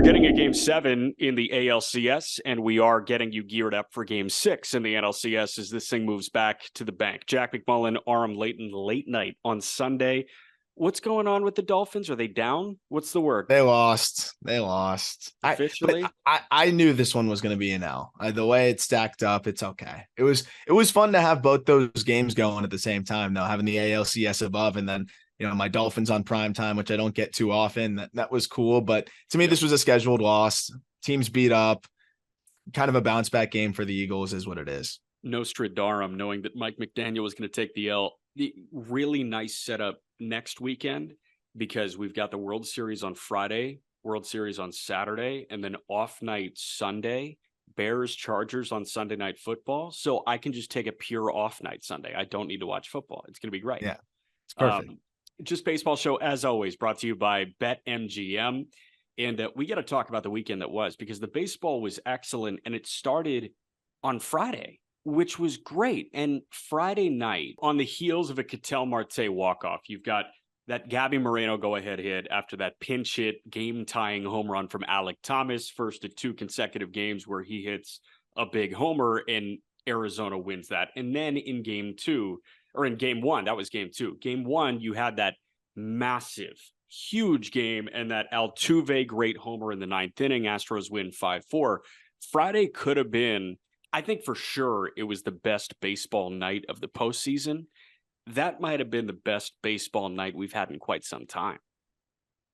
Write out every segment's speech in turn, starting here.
we're getting a game 7 in the ALCS, and we are getting you geared up for game 6 in the NLCS as this thing moves back to the bank. Jack McMullen, Aram Leighton, late night on Sunday. What's going on with the Dolphins? Are they down? What's the word? They lost. Officially? I knew this one was going to be an L. The way it stacked up, it's okay. It was fun to have both those games going at the same time, though, having the ALCS above and then my Dolphins on prime time, which I don't get too often. That was cool. But to me, this was a scheduled loss. Teams beat up. Kind of a bounce back game for the Eagles is what it is. Nostradarum, knowing that Mike McDaniel was going to take the L. The really nice setup next weekend because we've got the World Series on Friday, World Series on Saturday, and then off night Sunday, Bears Chargers on Sunday Night Football. So I can just take a pure off night Sunday. I don't need to watch football. It's going to be great. Yeah, it's perfect. Just baseball show, as always, brought to you by BetMGM. And we got to talk about the weekend that was, because the baseball was excellent and it started on Friday, which was great. And Friday night, on the heels of a Ketel Marte walk-off, you've got that Gabby Moreno go-ahead hit after that pinch hit, game-tying home run from Alek Thomas, first of 2 consecutive games where he hits a big homer and Arizona wins that. And then in game 2, or in game 1, that was game 2. Game 1, you had that massive, huge game and that Altuve great homer in the 9th inning. Astros win 5-4. Friday could have been, I think for sure, it was the best baseball night of the postseason. That might have been the best baseball night we've had in quite some time.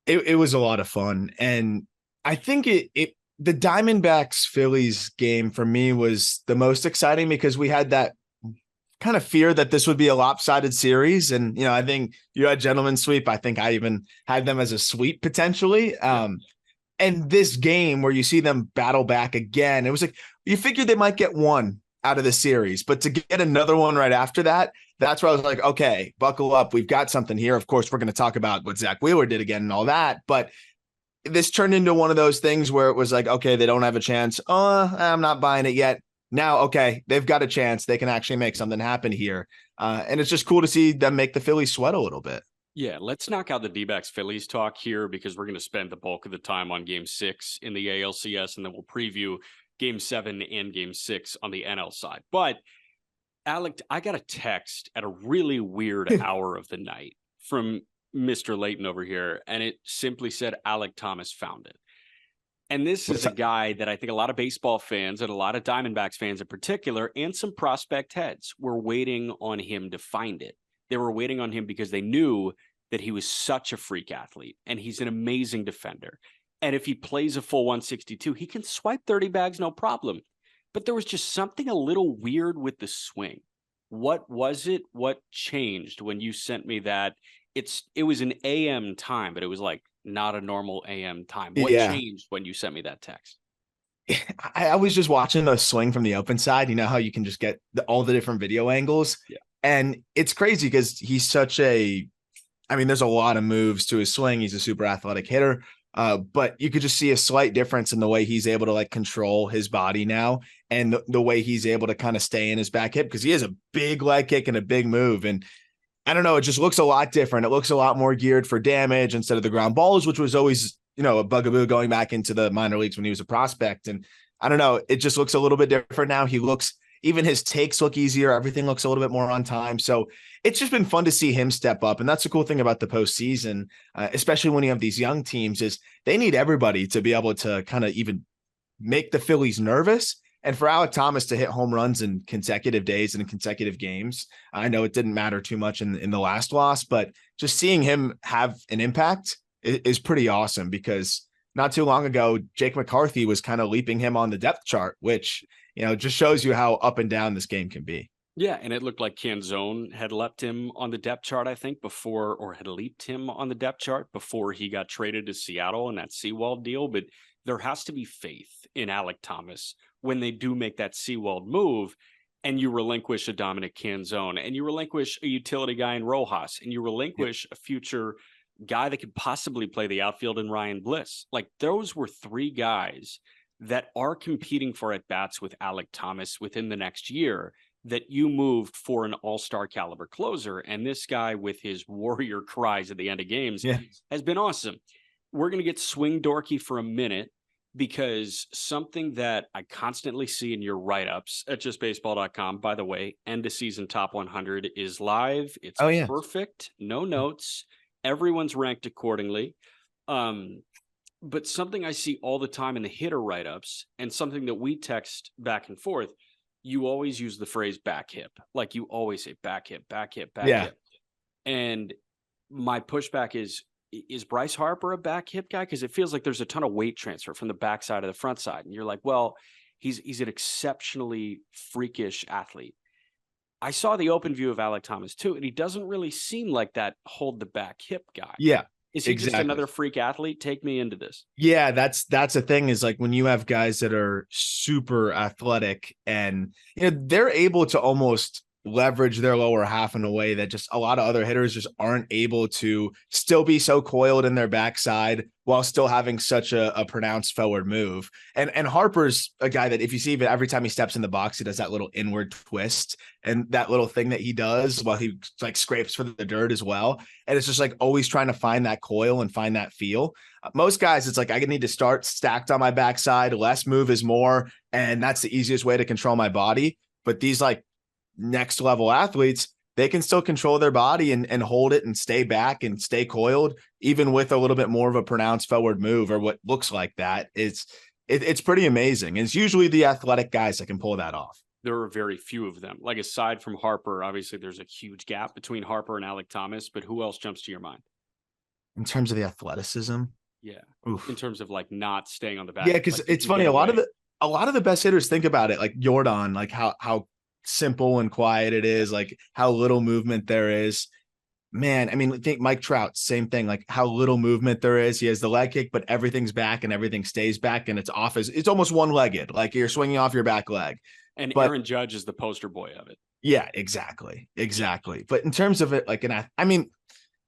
It was a lot of fun. And I think the Diamondbacks Phillies game for me was the most exciting because we had that kind of fear that this would be a lopsided series. And, I think you had gentleman sweep. I think I even had them as a sweep potentially. And this game where you see them battle back again, it was like, you figured they might get one out of the series, but to get another one right after that, that's where I was like, okay, buckle up. We've got something here. Of course, we're going to talk about what Zach Wheeler did again and all that, but this turned into one of those things where it was like, okay, they don't have a chance. I'm not buying it yet. Now, okay, they've got a chance. They can actually make something happen here. And it's just cool to see them make the Phillies sweat a little bit. Yeah, let's knock out the D-backs Phillies talk here because we're going to spend the bulk of the time on game 6 in the ALCS, and then we'll preview game 7 and game 6 on the NL side. But Alec, I got a text at a really weird hour of the night from Mr. Leighton over here, and it simply said Alek Thomas found it. And this is a guy that I think a lot of baseball fans and a lot of Diamondbacks fans in particular, and some prospect heads, were waiting on him to find it. They were waiting on him because they knew that he was such a freak athlete and he's an amazing defender. And if he plays a full 162, he can swipe 30 bags, no problem. But there was just something a little weird with the swing. What was it? What changed when you sent me that? It was an AM time, but it was like not a normal AM time. What changed when you sent me that text? I was just watching the swing from the open side. You know how you can just get all the different video angles. Yeah. And it's crazy because he's there's a lot of moves to his swing. He's a super athletic hitter. But you could just see a slight difference in the way he's able to control his body now and the way he's able to kind of stay in his back hip because he has a big leg kick and a big move. And I don't know, it just looks a lot different. It looks a lot more geared for damage instead of the ground balls, which was always, a bugaboo going back into the minor leagues when he was a prospect. And I don't know, it just looks a little bit different now. Even his takes look easier. Everything looks a little bit more on time. So it's just been fun to see him step up. And that's the cool thing about the postseason, especially when you have these young teams, is they need everybody to be able to kind of even make the Phillies nervous. And for Alek Thomas to hit home runs in consecutive days and in consecutive games, I know it didn't matter too much in the last loss, but just seeing him have an impact is pretty awesome because not too long ago, Jake McCarthy was kind of leaping him on the depth chart, which, just shows you how up and down this game can be. Yeah, and it looked like Canzone had leapt him on the depth chart, I think, had leaped him on the depth chart before he got traded to Seattle in that Seawald deal. But there has to be faith in Alek Thomas when they do make that Seawald move and you relinquish a Dominic Canzone and you relinquish a utility guy in Rojas and you relinquish a future guy that could possibly play the outfield in Ryan Bliss. Like those were 3 guys that are competing for at-bats with Alek Thomas within the next year that you moved for an all-star caliber closer. And this guy with his warrior cries at the end of games has been awesome. We're going to get swing dorky for a minute because something that I constantly see in your write-ups at justbaseball.com, by the way, end of season top 100 is live. It's Oh yeah. perfect. No notes. Everyone's ranked accordingly. But something I see all the time in the hitter write-ups, and something that we text back and forth, you always use the phrase back hip. Like you always say back hip, back hip, back Yeah. hip. And my pushback is Bryce Harper a back hip guy? Because it feels like there's a ton of weight transfer from the backside to the front side. And you're like, well, he's an exceptionally freakish athlete. I saw the open view of Alec Thomas too, and he doesn't really seem like that hold the back hip guy. Yeah. Is he Exactly. just another freak athlete? Take me into this. Yeah, that's a thing, is like when you have guys that are super athletic and they're able to almost leverage their lower half in a way that just a lot of other hitters just aren't able to, still be so coiled in their backside while still having such a pronounced forward move. And Harper's a guy that if you see it, every time he steps in the box, he does that little inward twist and that little thing that he does while he like scrapes for the dirt as well. And it's just like always trying to find that coil and find that feel. Most guys, it's like I need to start stacked on my backside. Less move is more. And that's the easiest way to control my body. But these like next level athletes, they can still control their body and hold it and stay back and stay coiled, even with a little bit more of a pronounced forward move or what looks like that. It's pretty amazing. It's usually the athletic guys that can pull that off. There are very few of them. Like aside from Harper, obviously there's a huge gap between Harper and Alec Thomas, but who else jumps to your mind? In terms of the athleticism? Yeah. Oof. In terms of like not staying on the back. Yeah, because like, it's funny. A lot of the best hitters think about it, like Jordan, like how simple and quiet it is, like how little movement there is. Man, I mean, think Mike Trout, same thing, like how little movement there is. He has the leg kick, but everything's back and everything stays back and it's off. It's almost one-legged, like you're swinging off your back leg. And but, Aaron Judge is the poster boy of it. Yeah, exactly. But in terms of it, like I mean,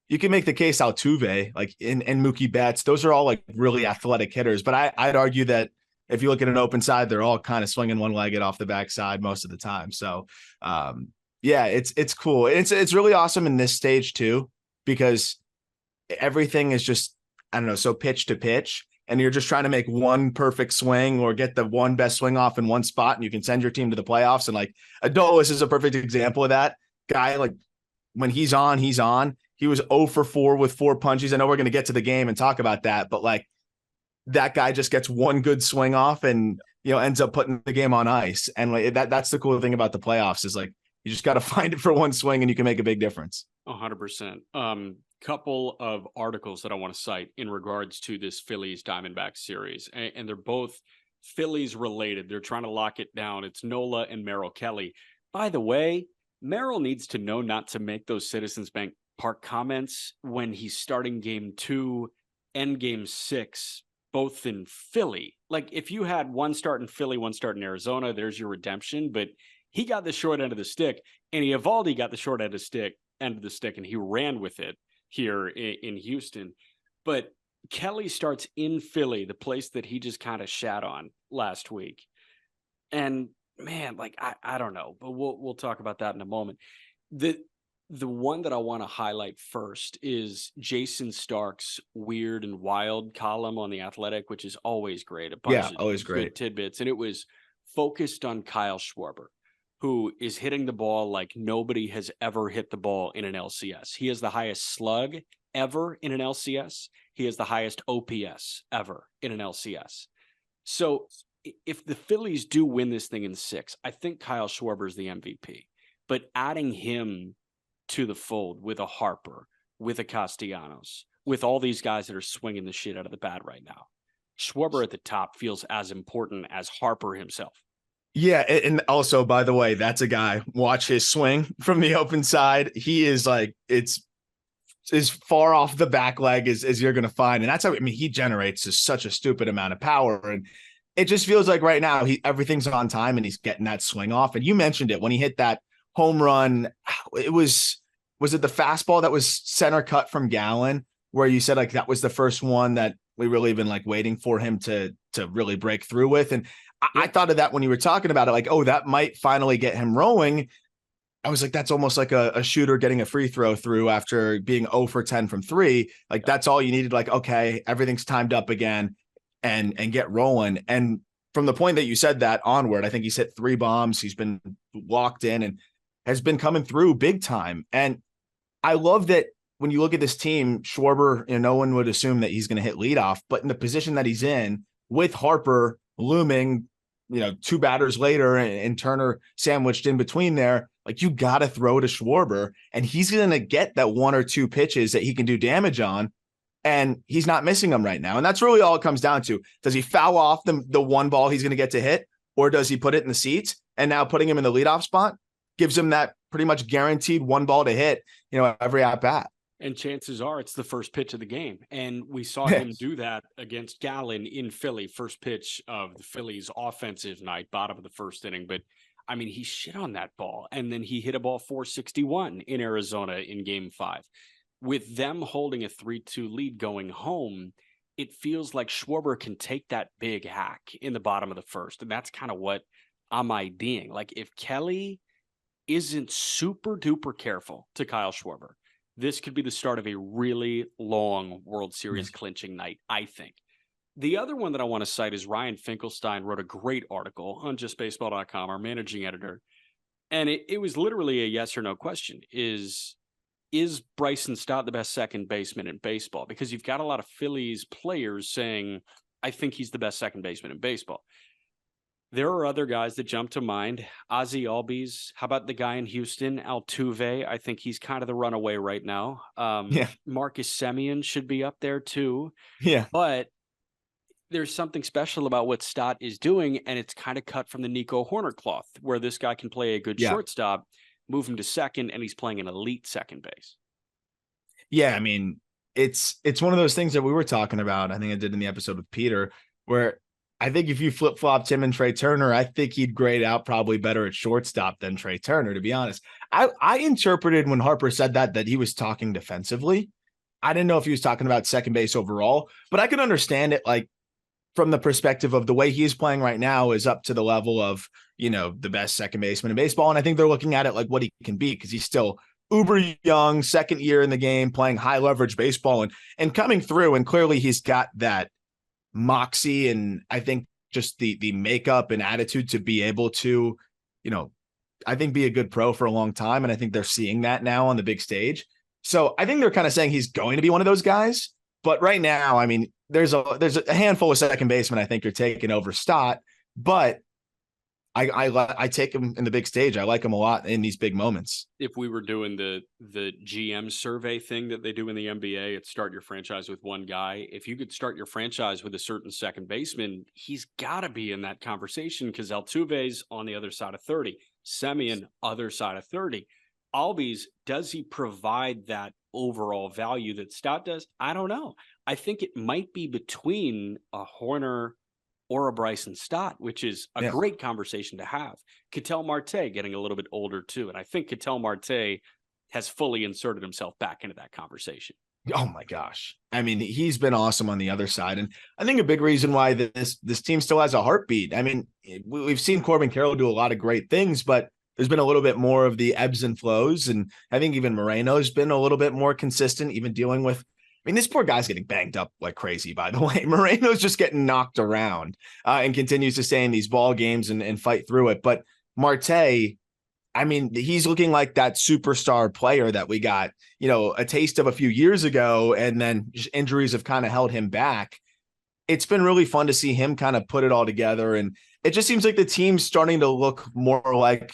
you can make the case Altuve, like and Mookie Betts, those are all like really athletic hitters. But I'd argue that if you look at an open side, they're all kind of swinging one-legged off the backside most of the time. So, yeah, it's cool. It's really awesome in this stage too, because everything is just, I don't know, so pitch to pitch, and you're just trying to make one perfect swing or get the one best swing off in one spot, and you can send your team to the playoffs. And like Adolis is a perfect example of that guy. Like when he's on, he's on. He was 0 for 4 with 4 punches. I know we're going to get to the game and talk about that, but like that guy just gets one good swing off and ends up putting the game on ice. And like that's the cool thing about the playoffs is like you just got to find it for one swing and you can make a big difference. 100%. Couple of articles that I want to cite in regards to this Phillies Diamondbacks series, and they're both Phillies related. They're trying to lock it down. It's Nola and Merrill Kelly. By the way, Merrill needs to know not to make those Citizens Bank Park comments when he's starting game 2 and game 6, both in Philly. Like if you had one start in Philly, one start in Arizona, there's your redemption. But he got the short end of the stick, and Eovaldi got the short end of the stick, and he ran with it here in Houston. But Kelly starts in Philly, the place that he just kind of shat on last week. And man, like I don't know, but we'll talk about that in a moment. The one that I want to highlight first is Jason Stark's Weird and Wild column on The Athletic, which is always great. Always great. Good tidbits. And it was focused on Kyle Schwarber, who is hitting the ball like nobody has ever hit the ball in an LCS. He has the highest slug ever in an LCS. He has the highest OPS ever in an LCS. So if the Phillies do win this thing in 6, I think Kyle Schwarber is the MVP. But adding him to the fold with a Harper, with a Castellanos, with all these guys that are swinging the shit out of the bat right now, Schwarber at the top feels as important as Harper himself. Yeah, and also, by the way, that's a guy, watch his swing from the open side. He is like, it's as far off the back leg as you're going to find. And that's how, I mean, he generates just such a stupid amount of power. And it just feels like right now, everything's on time and he's getting that swing off. And you mentioned it when he hit that home run. Was it the fastball that was center cut from Gallen, where you said like that was the first one that we really been like waiting for him to really break through with? And I thought of that when you were talking about it, like, oh, that might finally get him rolling. I was like, that's almost like a shooter getting a free throw through after being 0 for 10 from 3. Like that's all you needed. Like, okay, everything's timed up again. and get rolling. And from the point that you said that onward, I think he's hit 3 bombs. He's been locked in and has been coming through big time. And I love that when you look at this team, Schwarber, no one would assume that he's going to hit leadoff, but in the position that he's in with Harper looming, 2 batters later and Turner sandwiched in between there, like you got to throw to Schwarber and he's going to get that 1 or 2 pitches that he can do damage on. And he's not missing them right now. And that's really all it comes down to. Does he foul off the 1 ball he's going to get to hit, or does he put it in the seats? And now putting him in the leadoff spot gives him that pretty much guaranteed 1 ball to hit, every at bat. And chances are it's the first pitch of the game. And we saw him do that against Gallen in Philly, first pitch of the Phillies offensive night, bottom of the first inning. But I mean, he shit on that ball. And then he hit a ball 461 in Arizona in game 5. With them holding a 3-2 lead going home, it feels like Schwarber can take that big hack in the bottom of the first. And that's kind of what I'm IDing. Like if Kelly isn't super duper careful to Kyle Schwarber, this could be the start of a really long World Series clinching night, I think. The other one that I want to cite is Ryan Finkelstein wrote a great article on justbaseball.com, our managing editor. And it was literally a yes or no question. Is Bryson Stott the best second baseman in baseball? Because you've got a lot of Phillies players saying, I think he's the best second baseman in baseball. There are other guys that jump to mind. Ozzie Albies. How about the guy in Houston, Altuve? I think he's kind of the runaway right now. Marcus Semien should be up there too. Yeah. But there's something special about what Stott is doing, and it's kind of cut from the Nico Horner cloth, where this guy can play a good shortstop, move him to second, and he's playing an elite second base. Yeah, I mean, it's one of those things that we were talking about. I think I did in the episode with Peter, where I think if you flip-flopped him and Trey Turner, I think he'd grade out probably better at shortstop than Trey Turner, to be honest. I interpreted when Harper said that he was talking defensively. I didn't know if he was talking about second base overall, but I could understand it like from the perspective of the way he is playing right now is up to the level of, the best second baseman in baseball. And I think they're looking at it like what he can be because he's still uber young, second year in the game, playing high leverage baseball and coming through. And clearly he's got that moxie and I think just the makeup and attitude to be able to, I think be a good pro for a long time. And I think they're seeing that now on the big stage. So I think they're kind of saying he's going to be one of those guys. But right now, I mean, there's a handful of second basemen I think you're taking over Stott, but I take him in the big stage. I like him a lot in these big moments. If we were doing the GM survey thing that they do in the NBA, it's start your franchise with one guy. If you could start your franchise with a certain second baseman, he's got to be in that conversation because Altuve's on the other side of 30, Semien other side of 30. Albies, does he provide that overall value that Stott does? I don't know. I think it might be between a Horner or a Bryson Stott, which is a great conversation to have. Ketel Marte getting a little bit older too. And I think Ketel Marte has fully inserted himself back into that conversation. Oh my gosh. I mean, he's been awesome on the other side. And I think a big reason why this team still has a heartbeat. I mean, we've seen Corbin Carroll do a lot of great things, but there's been a little bit more of the ebbs and flows. And I think even Moreno's been a little bit more consistent, even dealing with, I mean, this poor guy's getting banged up like crazy, by the way. Moreno's just getting knocked around and continues to stay in these ball games and fight through it. But Marte, I mean, he's looking like that superstar player that we got, a taste of a few years ago, and then just injuries have kind of held him back. It's been really fun to see him kind of put it all together. And it just seems like the team's starting to look more like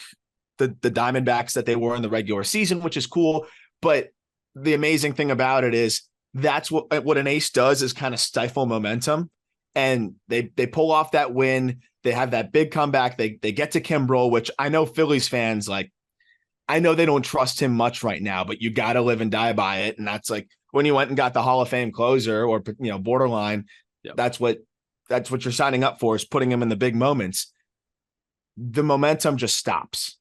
the Diamondbacks that they were in the regular season, which is cool. But the amazing thing about it is that's what an ace does is kind of stifle momentum. And they pull off that win. They have that big comeback. They get to Kimbrel, which I know Phillies fans, like, I know they don't trust him much right now, but you got to live and die by it. And that's like when you went and got the Hall of Fame closer or, borderline, that's what you're signing up for, is putting him in the big moments. The momentum just stops.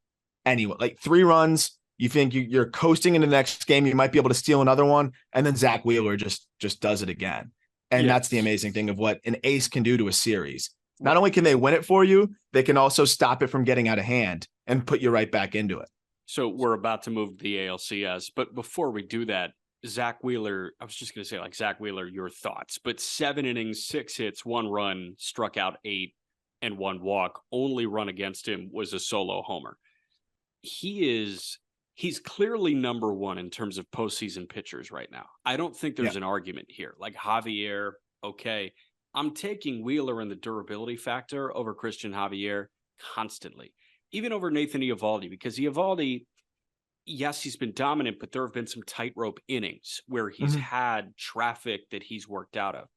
Anyway, like 3 runs, you think you're coasting into the next game, you might be able to steal another one, and then Zach Wheeler just does it again. And that's the amazing thing of what an ace can do to a series. Not only can they win it for you, they can also stop it from getting out of hand and put you right back into it. So we're about to move to the ALCS, but before we do that, Zach Wheeler, I was just going to say, like, Zach Wheeler, your thoughts, but 7 innings, 6 hits, 1 run, struck out 8, and 1 walk. Only run against him was a solo homer. He's clearly number 1 in terms of postseason pitchers right now. I don't think there's an argument here. Like Javier, okay. I'm taking Wheeler and the durability factor over Christian Javier constantly, even over Nathan Eovaldi, because Eovaldi, yes, he's been dominant, but there have been some tightrope innings where he's had traffic that he's worked out of.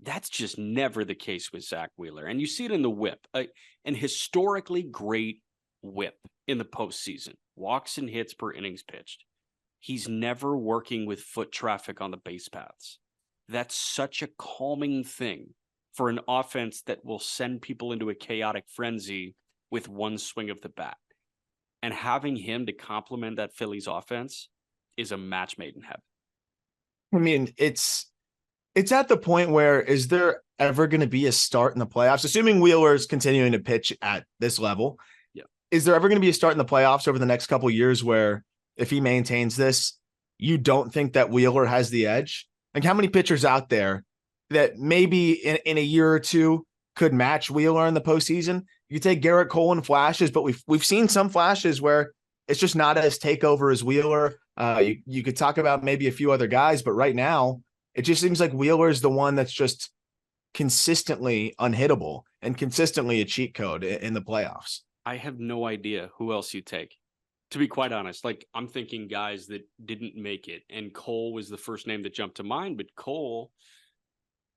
That's just never the case with Zach Wheeler. And you see it in the whip, an historically great whip in the postseason, walks and hits per innings pitched. He's never working with foot traffic on the base paths. That's such a calming thing for an offense that will send people into a chaotic frenzy with one swing of the bat. And having him to complement that Phillies offense is a match made in heaven. I mean, it's at the point where, is there ever going to be a start in the playoffs? Assuming Wheeler's continuing to pitch at this level, is there ever going to be a start in the playoffs over the next couple of years where, if he maintains this, you don't think that Wheeler has the edge? Like, how many pitchers out there that maybe in a year or two could match Wheeler in the postseason? You take Garrett Cole in flashes, but we've seen some flashes where it's just not as takeover as Wheeler. You could talk about maybe a few other guys, but right now it just seems like Wheeler is the one that's just consistently unhittable and consistently a cheat code in the playoffs. I have no idea who else you take, to be quite honest. Like, I'm thinking guys that didn't make it, and Cole was the first name that jumped to mind, but Cole,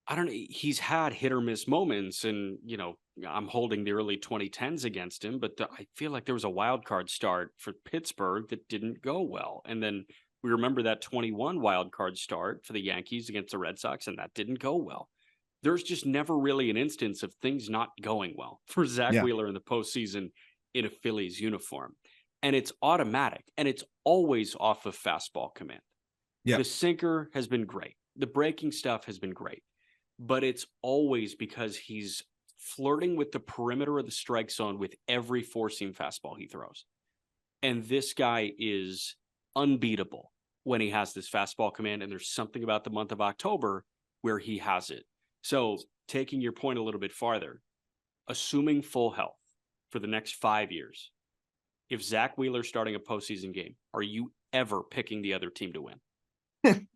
I don't know, he's had hit or miss moments, and, you know, I'm holding the early 2010s against him, but I feel like there was a wild card start for Pittsburgh that didn't go well. And then we remember that 21 wild card start for the Yankees against the Red Sox, and that didn't go well. There's just never really an instance of things not going well for Zach Wheeler in the postseason in a Phillies uniform. And it's automatic, and it's always off of fastball command. The sinker has been great. The breaking stuff has been great. But it's always because he's flirting with the perimeter of the strike zone with every four-seam fastball he throws. And this guy is unbeatable when he has this fastball command, and there's something about the month of October where he has it. So, taking your point a little bit farther, assuming full health for the next 5 years, if Zach Wheeler's starting a postseason game, are you ever picking the other team to win?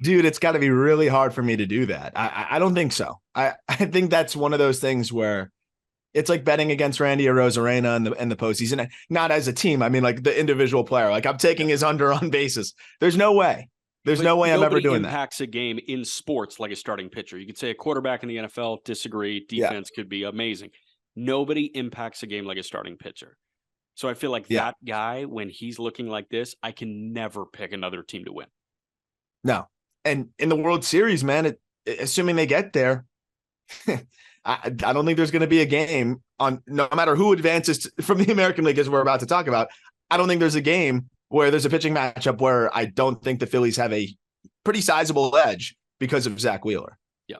Dude, it's got to be really hard for me to do that. I don't think so. I think that's one of those things where it's like betting against Randy Arozarena in the postseason. Not as a team. I mean, like the individual player. Like, I'm taking his under on basis. There's no way. There's no way I'm ever doing that. Nobody impacts a game in sports like a starting pitcher. You could say a quarterback in the NFL, disagree. Defense could be amazing. Nobody impacts a game like a starting pitcher. So I feel like that guy, when he's looking like this, I can never pick another team to win. No. And in the World Series, man, assuming they get there, I don't think there's going to be a game on, no matter who advances from the American League, as we're about to talk about. I don't think there's a game where there's a pitching matchup where I don't think the Phillies have a pretty sizable edge because of Zach Wheeler. Yeah.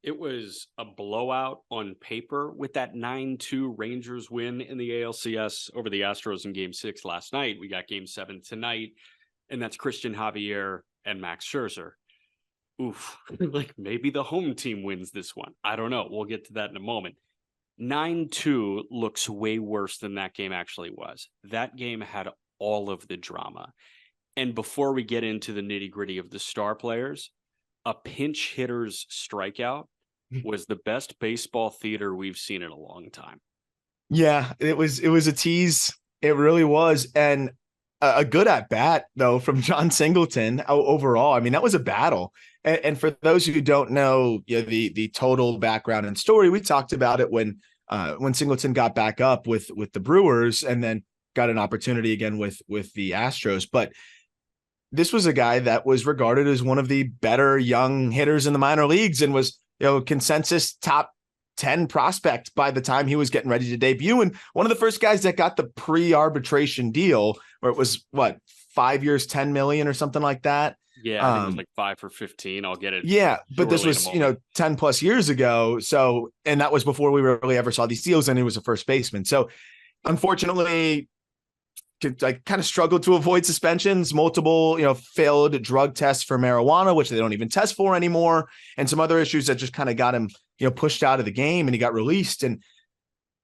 It was a blowout on paper with that 9-2 Rangers win in the ALCS over the Astros in Game 6 last night. We got Game 7 tonight, and that's Christian Javier and Max Scherzer. Oof, like maybe the home team wins this one. I don't know. We'll get to that in a moment. 9-2 looks way worse than that game actually was. That game had all of the drama. And before we get into the nitty-gritty of the star players, a pinch hitter's strikeout was the best baseball theater we've seen in a long time. Yeah, it was a tease. It really was. And a good at bat, though, from John Singleton overall. I mean, that was a battle. And for those who don't know, the total background and story, we talked about it when Singleton got back up with the Brewers and then got an opportunity again with the Astros. But this was a guy that was regarded as one of the better young hitters in the minor leagues and was, consensus top 10 prospect by the time he was getting ready to debut. And one of the first guys that got the pre-arbitration deal where it was 5 years, 10 million or something like that. Yeah, I think it was like 5 for 15. I'll get it. Yeah, but this was, 10 plus years ago. So, and that was before we really ever saw these deals, and he was a first baseman. So unfortunately, like kind of struggled to avoid suspensions, multiple, failed drug tests for marijuana, which they don't even test for anymore, and some other issues that just kind of got him, pushed out of the game, and he got released. And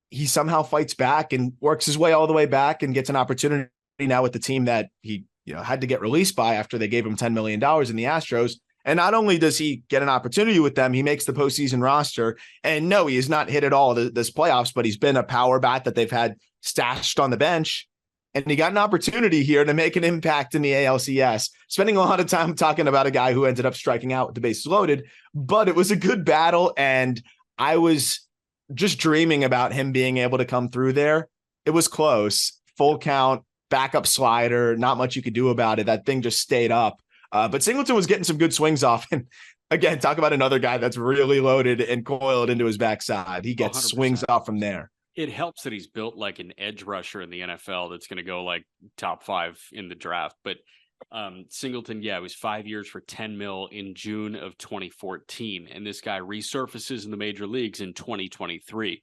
he somehow fights back and works his way all the way back and gets an opportunity now with the team that he, had to get released by after they gave him $10 million in the Astros. And not only does he get an opportunity with them, he makes the postseason roster. And no, he has not hit at all this playoffs, but he's been a power bat that they've had stashed on the bench. And he got an opportunity here to make an impact in the ALCS, spending a lot of time talking about a guy who ended up striking out with the bases loaded. But it was a good battle, and I was just dreaming about him being able to come through there. It was close, full count, backup slider, not much you could do about it. That thing just stayed up. But Singleton was getting some good swings off. And again, talk about another guy that's really loaded and coiled into his backside. He gets 100%. Swings off from there. It helps that he's built like an edge rusher in the NFL that's going to go like top 5 in the draft. But Singleton, it was 5 years for $10 million in June of 2014. And this guy resurfaces in the major leagues in 2023.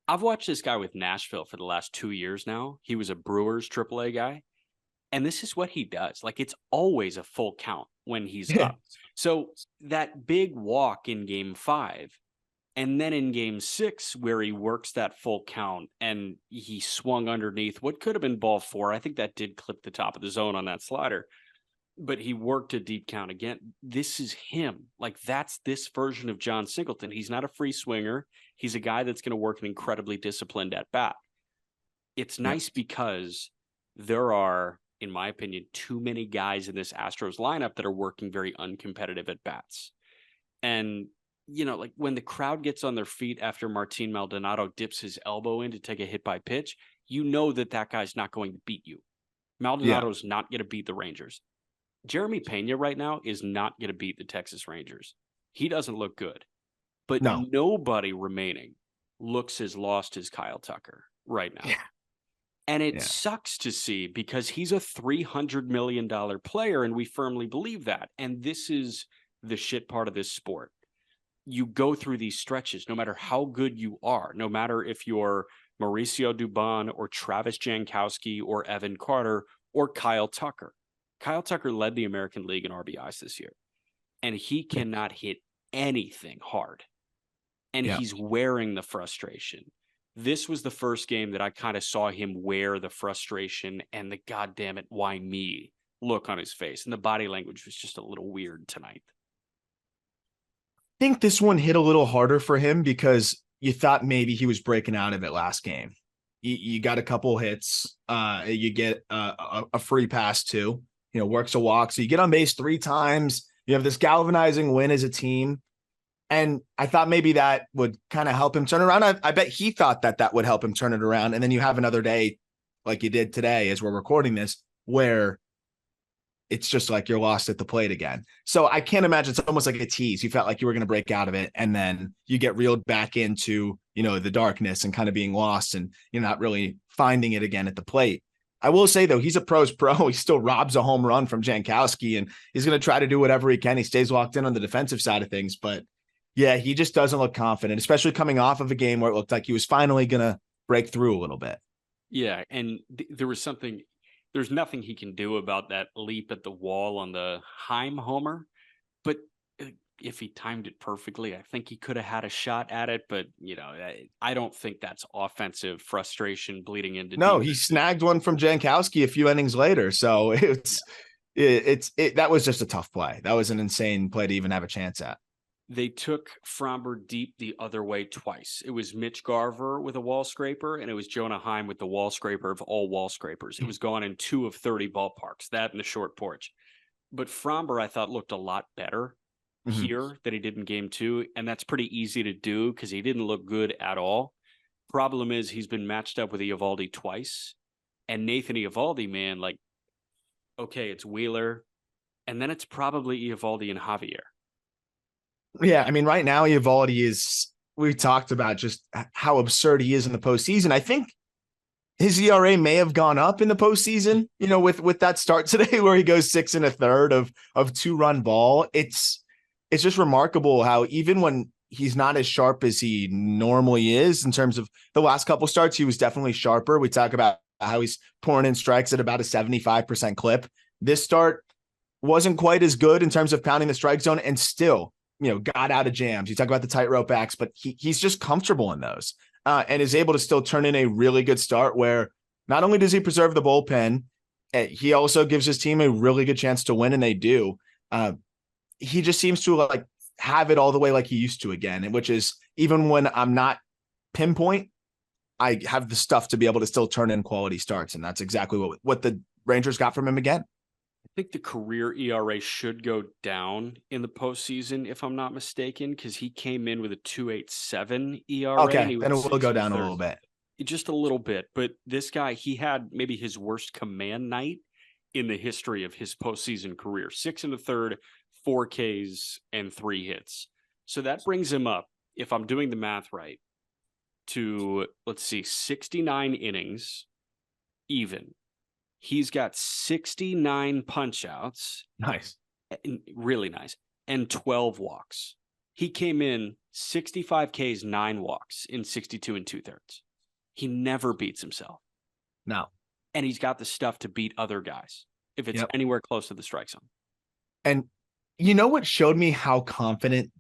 I've watched this guy with Nashville for the last 2 years now. He was a Brewers AAA guy. And this is what he does. Like, it's always a full count when he's up. So that big walk in game 5, and then in game 6, where he works that full count and he swung underneath what could have been ball 4. I think that did clip the top of the zone on that slider, but he worked a deep count again. This is him. Like, that's this version of John Singleton. He's not a free swinger. He's a guy that's going to work an incredibly disciplined at bat. It's nice because there are, in my opinion, too many guys in this Astros lineup that are working very uncompetitive at bats. And, like when the crowd gets on their feet after Martin Maldonado dips his elbow in to take a hit by pitch, that guy's not going to beat you. Maldonado's not going to beat the Rangers. Jeremy Pena right now is not going to beat the Texas Rangers. He doesn't look good. But nobody remaining looks as lost as Kyle Tucker right now. Yeah. And it sucks to see because he's a $300 million player, and we firmly believe that. And this is the shit part of this sport. You go through these stretches, no matter how good you are, no matter if you're Mauricio Dubon or Travis Jankowski or Evan Carter or Kyle Tucker. Kyle Tucker led the American League in RBIs this year, and he cannot hit anything hard. And he's wearing the frustration. This was the first game that I kind of saw him wear the frustration and the goddamn it, why me look on his face. And the body language was just a little weird tonight. I think this one hit a little harder for him because you thought maybe he was breaking out of it last game. You got a couple hits. You get a free pass too, works a walk. So you get on base 3 times. You have this galvanizing win as a team. And I thought maybe that would kind of help him turn around. I bet he thought that would help him turn it around. And then you have another day like you did today as we're recording this, where it's just like you're lost at the plate again. So I can't imagine. It's almost like a tease. You felt like you were going to break out of it, and then you get reeled back into, the darkness and kind of being lost, and you're not really finding it again at the plate. I will say, though, he's a pro's pro. He still robs a home run from Jankowski, and he's going to try to do whatever he can. He stays locked in on the defensive side of things, but yeah, he just doesn't look confident, especially coming off of a game where it looked like he was finally going to break through a little bit. Yeah, and there's nothing he can do about that leap at the wall on the Heim homer. But if he timed it perfectly, I think he could have had a shot at it. But, I don't think that's offensive frustration bleeding into. No, he snagged one from Jankowski a few innings later. So that was just a tough play. That was an insane play to even have a chance at. They took Fromber deep the other way twice. It was Mitch Garver with a wall scraper, and it was Jonah Heim with the wall scraper of all wall scrapers. It was gone in 2 of 30 ballparks, that and the short porch. But Fromber, I thought, looked a lot better here than he did in game 2, and that's pretty easy to do because he didn't look good at all. Problem is he's been matched up with Eovaldi twice, and Nathan Eovaldi, man, okay, it's Wheeler, and then it's probably Eovaldi and Javier. Yeah, I mean, right now, Eovaldi we talked about just how absurd he is in the postseason. I think his ERA may have gone up in the postseason, with that start today where he goes 6 1/3 of 2-run ball. It's just remarkable how even when he's not as sharp as he normally is in terms of the last couple starts, he was definitely sharper. We talk about how he's pouring in strikes at about a 75% clip. This start wasn't quite as good in terms of pounding the strike zone and still, got out of jams. You talk about the tightrope acts, but he's just comfortable in those and is able to still turn in a really good start where not only does he preserve the bullpen, he also gives his team a really good chance to win, and they do. He just seems to like have it all the way like he used to again, which is even when I'm not pinpoint, I have the stuff to be able to still turn in quality starts, and that's exactly what the Rangers got from him again. I think the career ERA should go down in the postseason, if I'm not mistaken, because he came in with a 2.87 ERA. Okay, then it will go down a little bit. Just a little bit. But this guy, he had maybe his worst command night in the history of his postseason career. 6 1/3, 4 Ks, and 3 hits. So that brings him up, if I'm doing the math right, to, 69 innings even. He's got 69 punch outs. Nice. Really nice. And 12 walks. He came in 65 Ks, 9 walks in 62 2/3. He never beats himself. No. And he's got the stuff to beat other guys if it's anywhere close to the strike zone. And you know what showed me how confident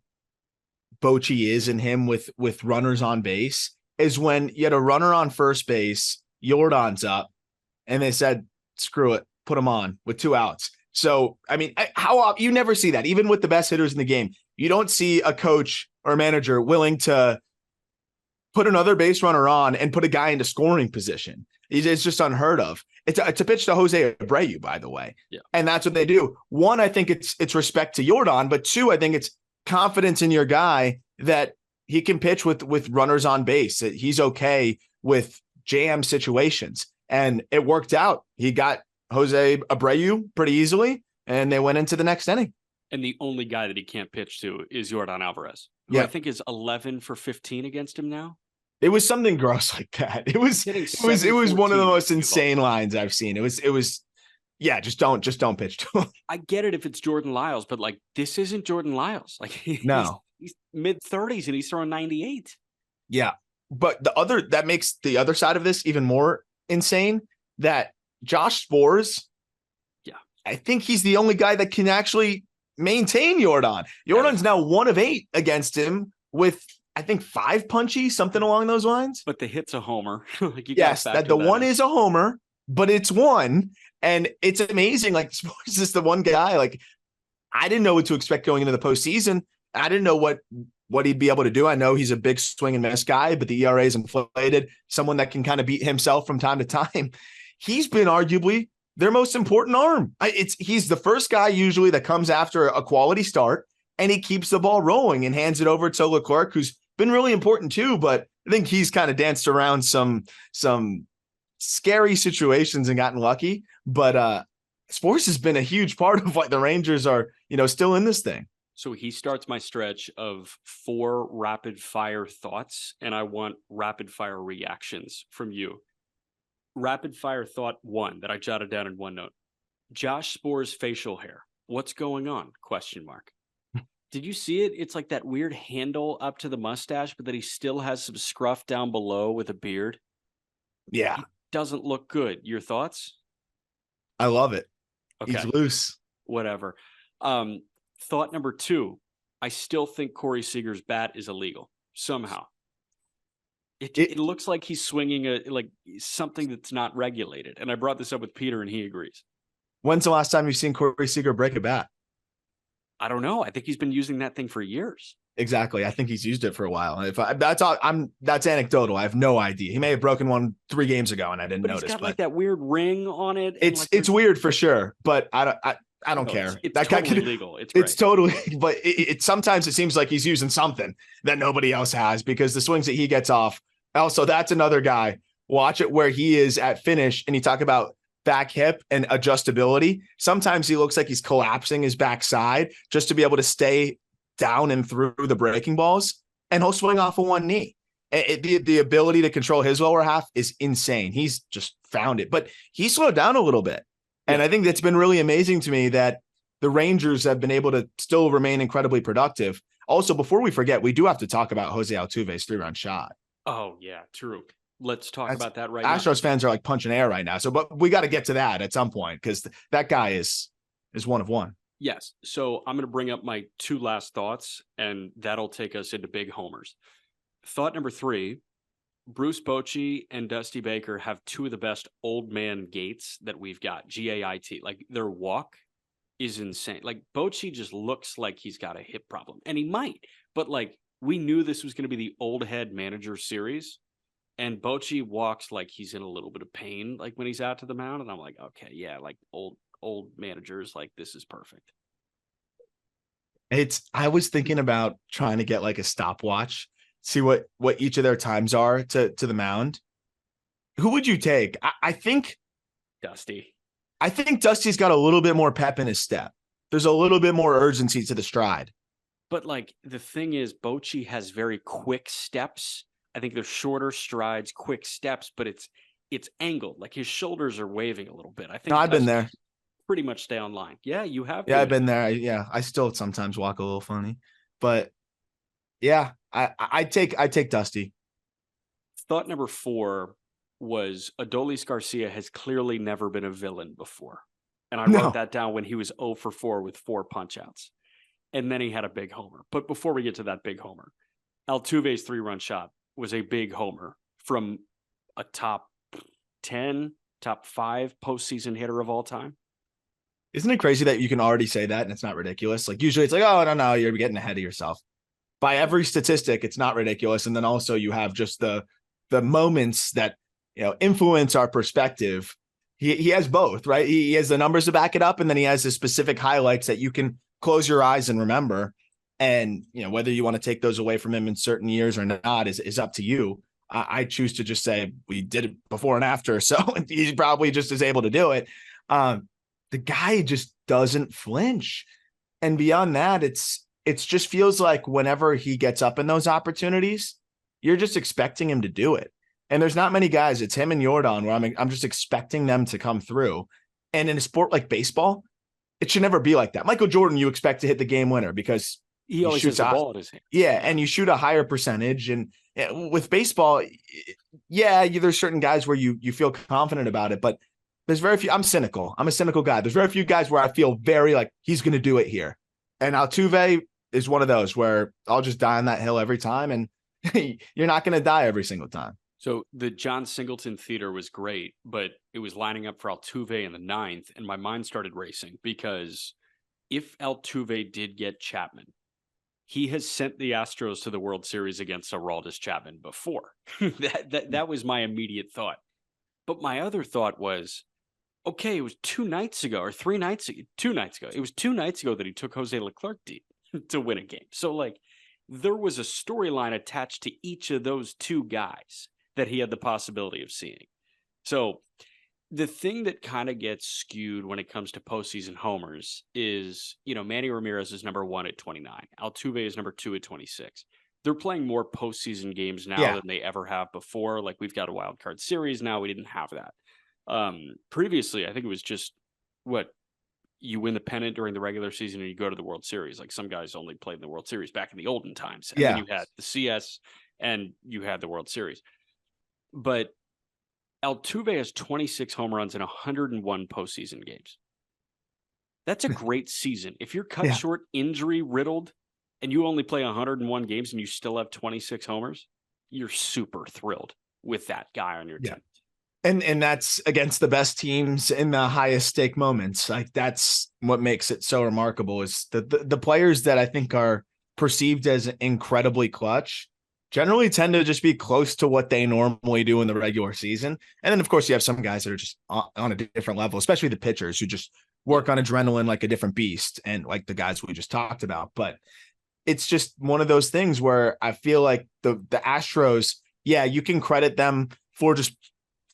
Bochy is in him with runners on base is when you had a runner on first base, Jordan's up, and they said, screw it, put him on with 2 outs. So, I mean, you never see that. Even with the best hitters in the game, you don't see a coach or a manager willing to put another base runner on and put a guy into scoring position. It's just unheard of. It's a pitch to Jose Abreu, by the way. Yeah. And that's what they do. 1, I think it's respect to Jordan, but 2, I think it's confidence in your guy that he can pitch with runners on base, that he's okay with jam situations. And it worked out. He got Jose Abreu pretty easily, and they went into the next inning. And the only guy that he can't pitch to is Yordan Alvarez, who I think is 11 for 15 against him now. It was something gross like that. It was one of the most insane lines I've seen. It was just don't pitch to him. I get it if it's Jordan Lyles, but like this isn't Jordan Lyles. Like he's mid-30s and he's throwing 98. Yeah. But that makes the other side of this even more insane, that Josh Sborz, I think he's the only guy that can actually maintain Jordan. Jordan's now 1 of 8 against him with, I think, 5 punchy, something along those lines. But the hit's a homer. Yes, that the one is a homer, but it's 1. And it's amazing. Like, Sborz is the one guy, like, I didn't know what to expect going into the postseason. I didn't know what he'd be able to do. I know he's a big swing and miss guy, but the ERA is inflated. Someone that can kind of beat himself from time to time. He's been arguably their most important arm. He's the first guy usually that comes after a quality start, and he keeps the ball rolling and hands it over to Leclerc, who's been really important too. But I think he's kind of danced around some scary situations and gotten lucky. But Sborz has been a huge part of what the Rangers are, still in this thing. So he starts my stretch of 4 rapid fire thoughts, and I want rapid fire reactions from you. Rapid fire thought 1 that I jotted down in OneNote. Josh Sborz facial hair. What's going on? ? Did you see it? It's like that weird handle up to the mustache, but that he still has some scruff down below with a beard. Yeah. He doesn't look good. Your thoughts? I love it. Okay. He's loose. Whatever. Thought number 2, I still think Corey Seager's bat is illegal somehow. It looks like he's swinging something that's not regulated. And I brought this up with Peter, and he agrees. When's the last time you've seen Corey Seager break a bat? I don't know. I think he's been using that thing for years. Exactly. I think he's used it for a while. That's anecdotal. I have no idea. He may have broken one 3 games ago, and I didn't notice. He's got like that weird ring on it. It's weird for sure, but I don't care. It's totally legal. It's totally, but it sometimes it seems like he's using something that nobody else has, because the swings that he gets off. Also, that's another guy. Watch it where he is at finish, and you talk about back hip and adjustability. Sometimes he looks like he's collapsing his backside just to be able to stay down and through the breaking balls, and he'll swing off of one knee. The ability to control his lower half is insane. He's just found it, but he slowed down a little bit. And I think that's been really amazing to me that the Rangers have been able to still remain incredibly productive. Also, before we forget, we do have to talk about Jose Altuve's 3-run shot. Oh, yeah, true. let's talk about that right Astros now. fans are like punching air right now. So, but we got to get to that at some point because that guy is one of one. Yes. So I'm going to bring up my two last thoughts, and that'll take us into big homers. Thought number 3, Bruce Bochy and Dusty Baker have two of the best old man gaits that we've got. GAIT. Like, their walk is insane. Like, Bochy just looks like he's got a hip problem, and he might. But like, we knew this was going to be the old head manager series, and Bochy walks like he's in a little bit of pain, like when he's out to the mound. And I'm like, okay, yeah, like old managers, like, this is perfect. I was thinking about trying to get like a stopwatch, see what each of their times are to the mound. Who would you take? I think Dusty. I think Dusty's got a little bit more pep in his step. There's a little bit more urgency to the stride. But like, the thing is, Bochy has very quick steps. I think they're shorter strides, quick steps, but it's angled. Like, his shoulders are waving a little bit. I think I've been there. Pretty much stay on line. Yeah, you have. Yeah, I've been there. I still sometimes walk a little funny, but yeah, I take Dusty. Thought number 4 was Adolis Garcia has clearly never been a villain before. And I wrote that down when he was 0 for 4 with 4 punch-outs. And then he had a big homer. But before we get to that big homer, Altuve's 3-run shot was a big homer from a top 10, top 5 postseason hitter of all time. Isn't it crazy that you can already say that and it's not ridiculous? Like, usually it's like, oh, no, you're getting ahead of yourself. By every statistic, it's not ridiculous. And then also you have just the moments that, influence our perspective. He has both, right? He has the numbers to back it up, and then he has the specific highlights that you can close your eyes and remember. And, whether you want to take those away from him in certain years or not is up to you. I choose to just say we did it before and after. So he probably just is able to do it. The guy just doesn't flinch. And beyond that, it's just feels like whenever he gets up in those opportunities, you're just expecting him to do it. And there's not many guys. It's him and Jordan where I'm just expecting them to come through. And in a sport like baseball, it should never be like that. Michael Jordan, you expect to hit the game winner because he always shoots the ball at his hand. Yeah, and you shoot a higher percentage. And with baseball, there's certain guys where you feel confident about it, but there's very few. I'm cynical. I'm a cynical guy. There's very few guys where I feel very like he's going to do it here. And Altuve is one of those where I'll just die on that hill every time, and you're not going to die every single time. So the John Singleton Theater was great, but it was lining up for Altuve in the 9th, and my mind started racing because if Altuve did get Chapman, he has sent the Astros to the World Series against Aroldis Chapman before. That was my immediate thought. But my other thought was, okay, it was 2 nights ago or 3 nights ago, 2 nights ago. It was 2 nights ago that he took Jose Leclerc deep to win a game. So like, there was a storyline attached to each of those 2 guys that he had the possibility of seeing. So the thing that kind of gets skewed when it comes to postseason homers is, Manny Ramirez is number 1 at 29. Altuve is number 2 at 26. They're playing more postseason games now than they ever have before. Like, we've got a wild card series now. We didn't have that. Previously, I think it was just you win the pennant during the regular season and you go to the World Series. Like, some guys only played in the World Series back in the olden times. And then you had the CS and you had the World Series. But Altuve has 26 home runs in 101 postseason games. That's a great season. If you're cut short, injury riddled, and you only play 101 games and you still have 26 homers, you're super thrilled with that guy on your team. And that's against the best teams in the highest stake moments. Like, that's what makes it so remarkable is the players that I think are perceived as incredibly clutch generally tend to just be close to what they normally do in the regular season. And then, of course, you have some guys that are just on a different level, especially the pitchers who just work on adrenaline like a different beast, and like the guys we just talked about. But it's just one of those things where I feel like the Astros, you can credit them for just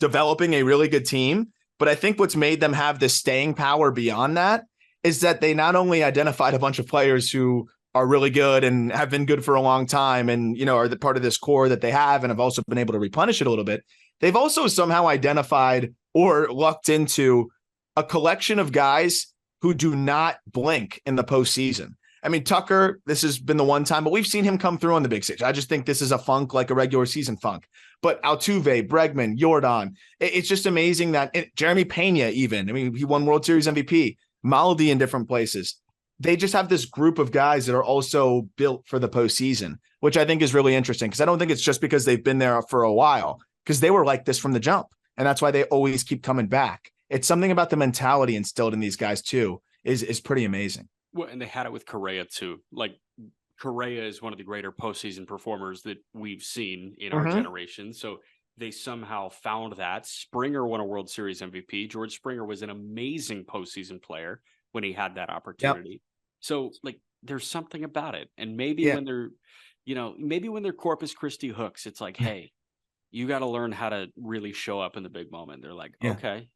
developing a really good team. But I think what's made them have this staying power beyond that is that they not only identified a bunch of players who are really good and have been good for a long time and, are the part of this core that they have and have also been able to replenish it a little bit. They've also somehow identified or lucked into a collection of guys who do not blink in the postseason. I mean, Tucker, this has been the one time, but we've seen him come through on the big stage. I just think this is a funk, like a regular season funk. But Altuve, Bregman, Jordan, it's just amazing that Jeremy Pena, even, I mean, he won World Series MVP, Maldi in different places. They just have this group of guys that are also built for the postseason, which I think is really interesting, because I don't think it's just because they've been there for a while, because they were like this from the jump. And that's why they always keep coming back. It's something about the mentality instilled in these guys too is pretty amazing. Well, and they had it with Correa too. Like, Correa is one of the greater postseason performers that we've seen in our generation. So they somehow found that. Springer won a World Series MVP. George Springer was an amazing postseason player when he had that opportunity. Yep. So, like, there's something about it. And maybe when they're, maybe when they're Corpus Christi hooks, it's like, hey, you got to learn how to really show up in the big moment. They're like, okay,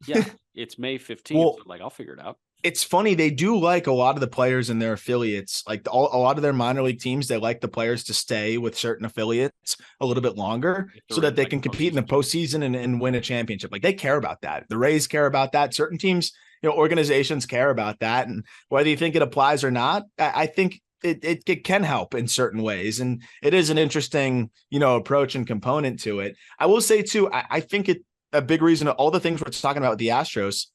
it's May 15th. Well, so, like, I'll figure it out. It's funny. They do like a lot of the players in their affiliates, like a lot of their minor league teams. They like the players to stay with certain affiliates a little bit longer so that they can compete in the postseason and win a championship. Like, they care about that. The Rays care about that. Certain teams, organizations care about that. And whether you think it applies or not, I think it can help in certain ways. And it is an interesting, approach and component to it. I will say too, I think a big reason of all the things we're talking about with the Astros,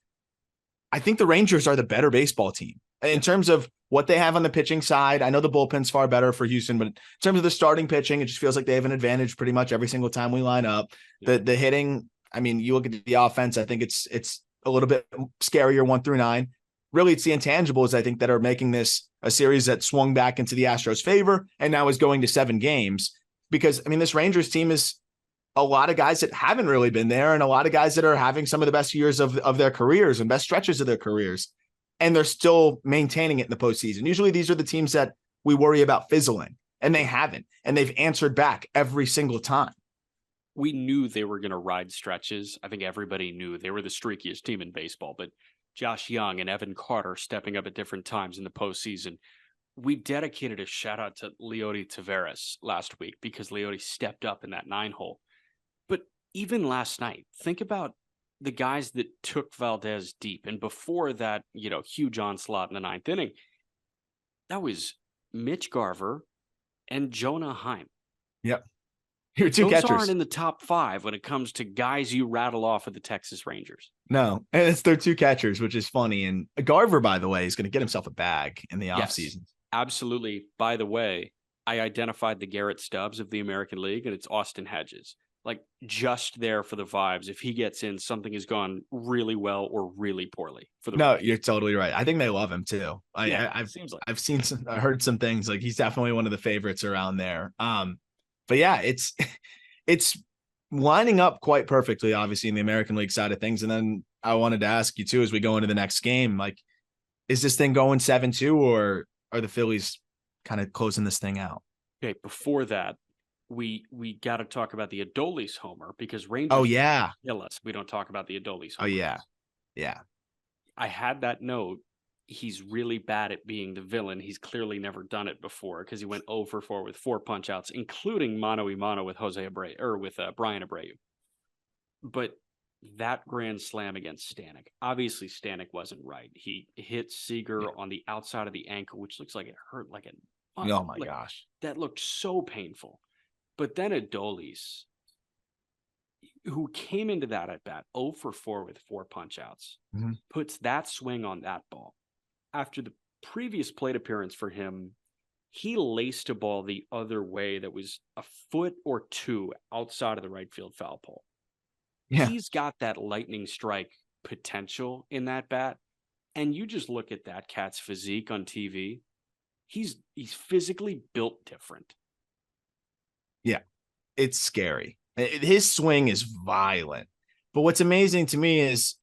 I think the Rangers are the better baseball team in terms of what they have on the pitching side. I know the bullpen's far better for Houston, but in terms of the starting pitching, it just feels like they have an advantage pretty much every single time we line up. The hitting, I mean, you look at the offense, I think it's a little bit scarier 1 through 9. Really, it's the intangibles, I think, that are making this a series that swung back into the Astros' favor and now is going to 7 games. Because, I mean, this Rangers team is a lot of guys that haven't really been there and a lot of guys that are having some of the best years of their careers and best stretches of their careers. And they're still maintaining it in the postseason. Usually these are the teams that we worry about fizzling, and they haven't. And they've answered back every single time. We knew they were going to ride stretches. I think everybody knew they were the streakiest team in baseball, but Josh Young and Evan Carter stepping up at different times in the postseason. We dedicated a shout out to Leody Taveras last week because Leody stepped up in that 9-hole. But even last night, think about the guys that took Valdez deep. And before that, huge onslaught in the 9th inning, that was Mitch Garver and Jonah Heim. Yep. Your two Those catchers aren't in the top 5 when it comes to guys you rattle off with the Texas Rangers. No, and it's their 2 catchers, which is funny. And Garver, by the way, is going to get himself a bag in the offseason. Absolutely. By the way, I identified the Garrett Stubbs of the American League, and it's Austin Hedges. Like, just there for the vibes. If he gets in, something has gone really well or really poorly for the Rangers. You're totally right. I think they love him too. I've seen I heard some things, like he's definitely one of the favorites around there. But yeah, it's lining up quite perfectly, obviously, in the American League side of things. And then I wanted to ask you too, as we go into the next game, like, is this thing going 7-2, or are the Phillies kind of closing this thing out? Okay, before that, we got to talk about the Adolis homer, because Rangers kill us. We don't talk about the Adolis homer. Yeah. I had that note. He's really bad at being the villain. He's clearly never done it before, because he went 0 for 4 with 4 punch outs, including mano a mano with Brian Abreu. But that grand slam against Stanek, obviously Stanek wasn't right. He hit Seager on the outside of the ankle, which looks like it hurt like an. Oh my gosh, that looked so painful. But then Adolis, who came into that at bat 0 for 4 with 4 punch outs, puts that swing on that ball. After the previous plate appearance for him, he laced a ball the other way that was a foot or 2 outside of the right field foul pole. Yeah. He's got that lightning strike potential in that bat. And you just look at that cat's physique on TV. He's physically built different. Yeah, it's scary. His swing is violent. But what's amazing to me is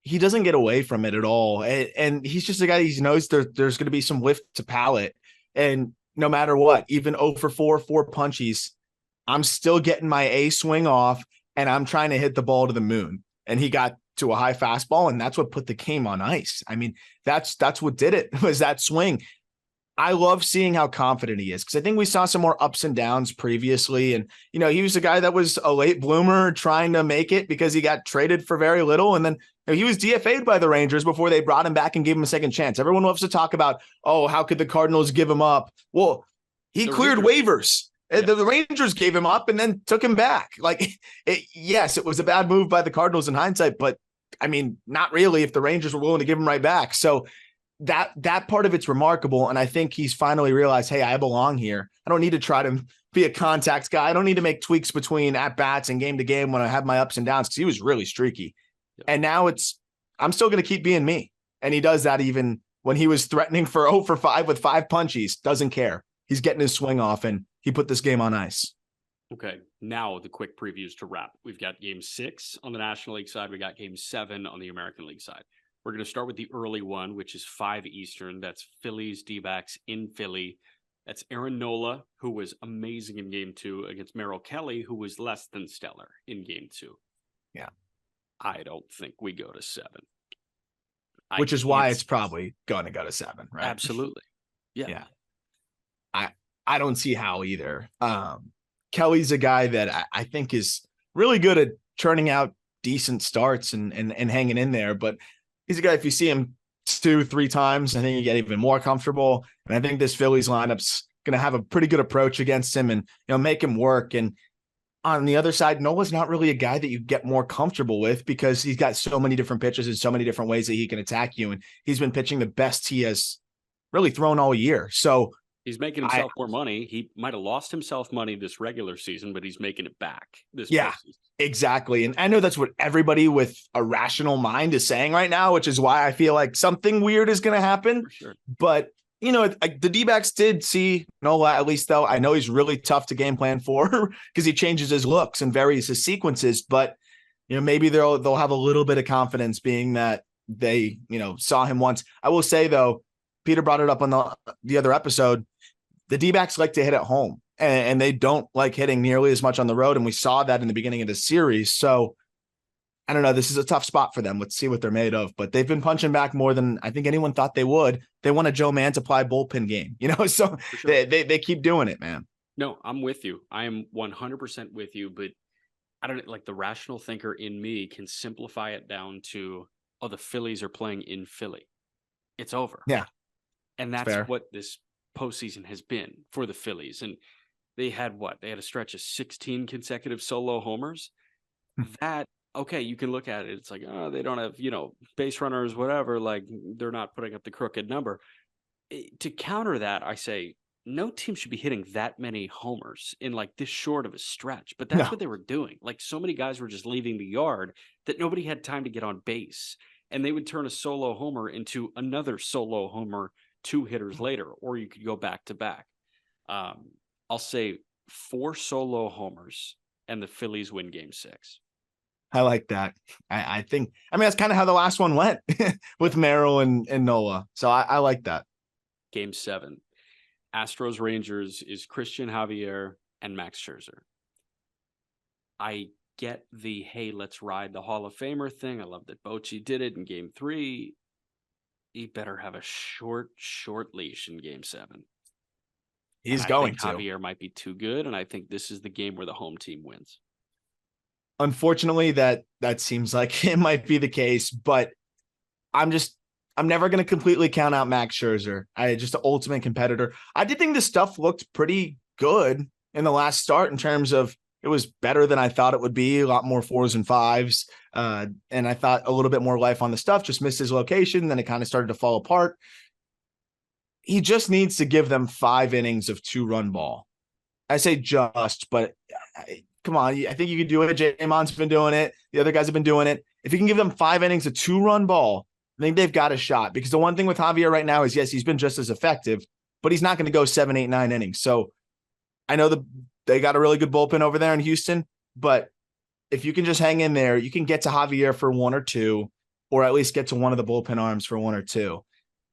he doesn't get away from it at all. And he's just a guy, he knows there's going to be some lift to palate. And no matter what, even 0 for 4 punchies, I'm still getting my A swing off, and I'm trying to hit the ball to the moon. And he got to a high fastball, and that's what put the game on ice. I mean, that's what did it, was that swing. I love seeing how confident he is, because I think we saw some more ups and downs previously. And, he was a guy that was a late bloomer trying to make it because he got traded for very little. And then he was DFA'd by the Rangers before they brought him back and gave him a second chance. Everyone loves to talk about, how could the Cardinals give him up? Well, he cleared waivers. Yeah. The Rangers gave him up and then took him back. Like, yes, it was a bad move by the Cardinals in hindsight, but I mean, not really if the Rangers were willing to give him right back. So that part of it's remarkable. And I think he's finally realized, hey, I belong here. I don't need to try to be a contact guy. I don't need to make tweaks between at bats and game to game when I have my ups and downs, because he was really streaky. Yeah. And now I'm still going to keep being me. And he does that even when he was threatening for 0 for 5 with 5 punchies. Doesn't care. He's getting his swing off, and he put this game on ice. Okay, now the quick previews to wrap. We've got Game 6 on the National League side. We got Game 7 on the American League side. We're going to start with the early one, which is 5 Eastern. That's Phillies, D-backs in Philly. That's Aaron Nola, who was amazing in Game 2, against Merrill Kelly, who was less than stellar in Game 2. Yeah. I don't think we go to 7. Which is why it's probably going to go to 7, right? Absolutely. Yeah. I don't see how either. Kelly's a guy that I think is really good at churning out decent starts and hanging in there. But he's a guy, if you see him 2-3 times, I think you get even more comfortable. And I think this Phillies lineup's going to have a pretty good approach against him and, make him work. And on the other side, Nola's not really a guy that you get more comfortable with, because he's got so many different pitches and so many different ways that he can attack you. And he's been pitching the best he has really thrown all year. So he's making himself more money. He might have lost himself money this regular season, but he's making it back this postseason. Exactly. And I know that's what everybody with a rational mind is saying right now, which is why I feel like something weird is going to happen. For sure. But, the D-backs did see Nola, at least, though. I know he's really tough to game plan for because he changes his looks and varies his sequences. But, maybe they'll have a little bit of confidence, being that they, saw him once. I will say, though, Peter brought it up on the other episode. The D-backs like to hit at home, and they don't like hitting nearly as much on the road. And we saw that in the beginning of the series. So I don't know. This is a tough spot for them. Let's see what they're made of. But they've been punching back more than I think anyone thought they would. They won a Joe Mantiply bullpen game, so sure. they keep doing it, man. No, I'm with you. I am 100% with you. But I don't like, the rational thinker in me can simplify it down to, the Phillies are playing in Philly. It's over. Yeah. And that's what this postseason has been for the Phillies. And they had a stretch of 16 consecutive solo homers. That, okay, you can look at it. It's like, they don't have, base runners, whatever. Like, they're not putting up the crooked number. To counter that, I say no team should be hitting that many homers in like this short of a stretch. But that's what they were doing. Like, so many guys were just leaving the yard that nobody had time to get on base. And they would turn a solo homer into another solo homer 2 hitters later, or you could go back to back. I'll say 4 solo homers and the Phillies win Game 6. I like that. I think, that's kind of how the last one went with Merrill and Nola. So I like that. Game 7, Astros Rangers is Christian Javier and Max Scherzer. I get the, hey, let's ride the Hall of Famer thing. I love that Bochy did it in Game 3. He better have a short leash in Game 7. He's going to. Javier might be too good, and I think this is the game where the home team wins. Unfortunately, that seems like it might be the case, but I'm never going to completely count out Max Scherzer. Just the ultimate competitor. I did think this stuff looked pretty good in the last start in terms of, it was better than I thought it would be. A lot more 4s and 5s. And I thought a little bit more life on the stuff, just missed his location. Then it kind of started to fall apart. He just needs to give them 5 innings of 2-run ball. I say just, but come on. I think you can do it. Jamon's been doing it. The other guys have been doing it. If you can give them 5 innings of 2-run ball, I think they've got a shot, because the one thing with Javier right now is, yes, he's been just as effective, but he's not going to go 7, 8, 9 innings. So I know they got a really good bullpen over there in Houston, but if you can just hang in there, you can get to Javier for 1 or 2, or at least get to one of the bullpen arms for 1 or 2.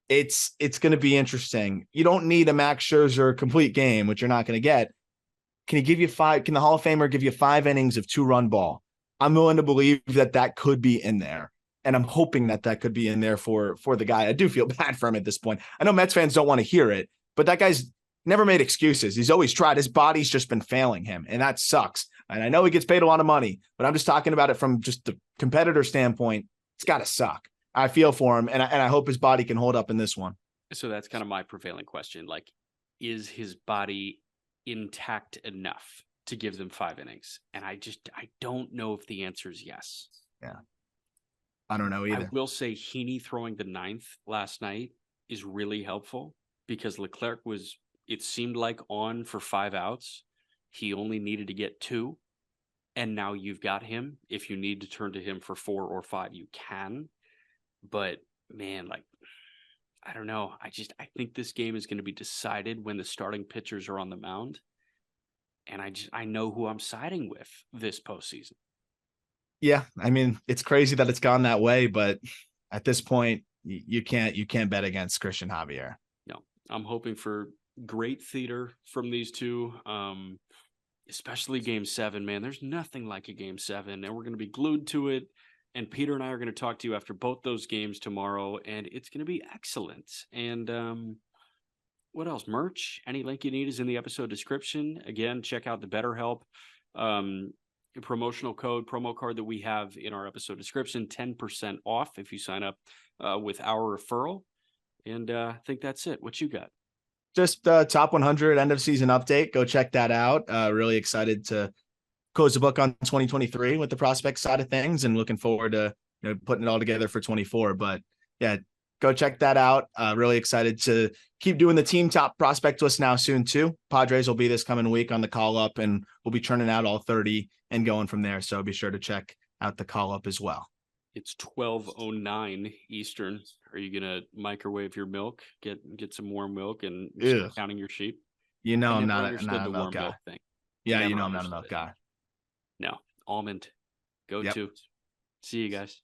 It's going to be interesting. You don't need a Max Scherzer complete game, which you're not going to get. Can he give you 5? Can the Hall of Famer give you 5 innings of 2-run ball? I'm willing to believe that could be in there. And I'm hoping that could be in there for the guy. I do feel bad for him at this point. I know Mets fans don't want to hear it, but that guy's never made excuses. He's always tried. His body's just been failing him, and that sucks. And I know he gets paid a lot of money, but I'm just talking about it from just the competitor standpoint. It's got to suck. I feel for him, and I hope his body can hold up in this one. So that's kind of my prevailing question. Like, is his body intact enough to give them 5 innings? And I don't know if the answer is yes. Yeah. I don't know either. I will say Heaney throwing the 9th last night is really helpful because Leclerc was, it seemed like, on for 5 outs. He only needed to get 2. And now you've got him. If you need to turn to him for 4 or 5, you can. But man, like, I don't know. I think this game is going to be decided when the starting pitchers are on the mound. And I know who I'm siding with this postseason. Yeah, I mean, it's crazy that it's gone that way, but at this point, you can't bet against Christian Javier. No, I'm hoping for great theater from these two, especially Game 7. Man, there's nothing like a Game 7, and we're going to be glued to it. And Peter and I are going to talk to you after both those games tomorrow, and it's going to be excellent. And what else? Merch? Any link you need is in the episode description. Again, check out the BetterHelp promotional promo card that we have in our episode description. 10% off if you sign up with our referral. And I think that's it. What you got? Just top 100 end of season update. Go check that out. Really excited to close the book on 2023 with the prospect side of things, and looking forward to putting it all together for 24. But yeah, go check that out. Really excited to keep doing the team top prospect list now soon too. Padres will be this coming week on the call up, and we'll be churning out all 30 and going from there. So be sure to check out the call up as well. It's 12:09 Eastern. Are you gonna microwave your milk? Get some warm milk and start counting your sheep? I'm not understood a the milk warm guy. milk thing. Yeah, I'm not a milk guy. No, almond. Go to. See you guys.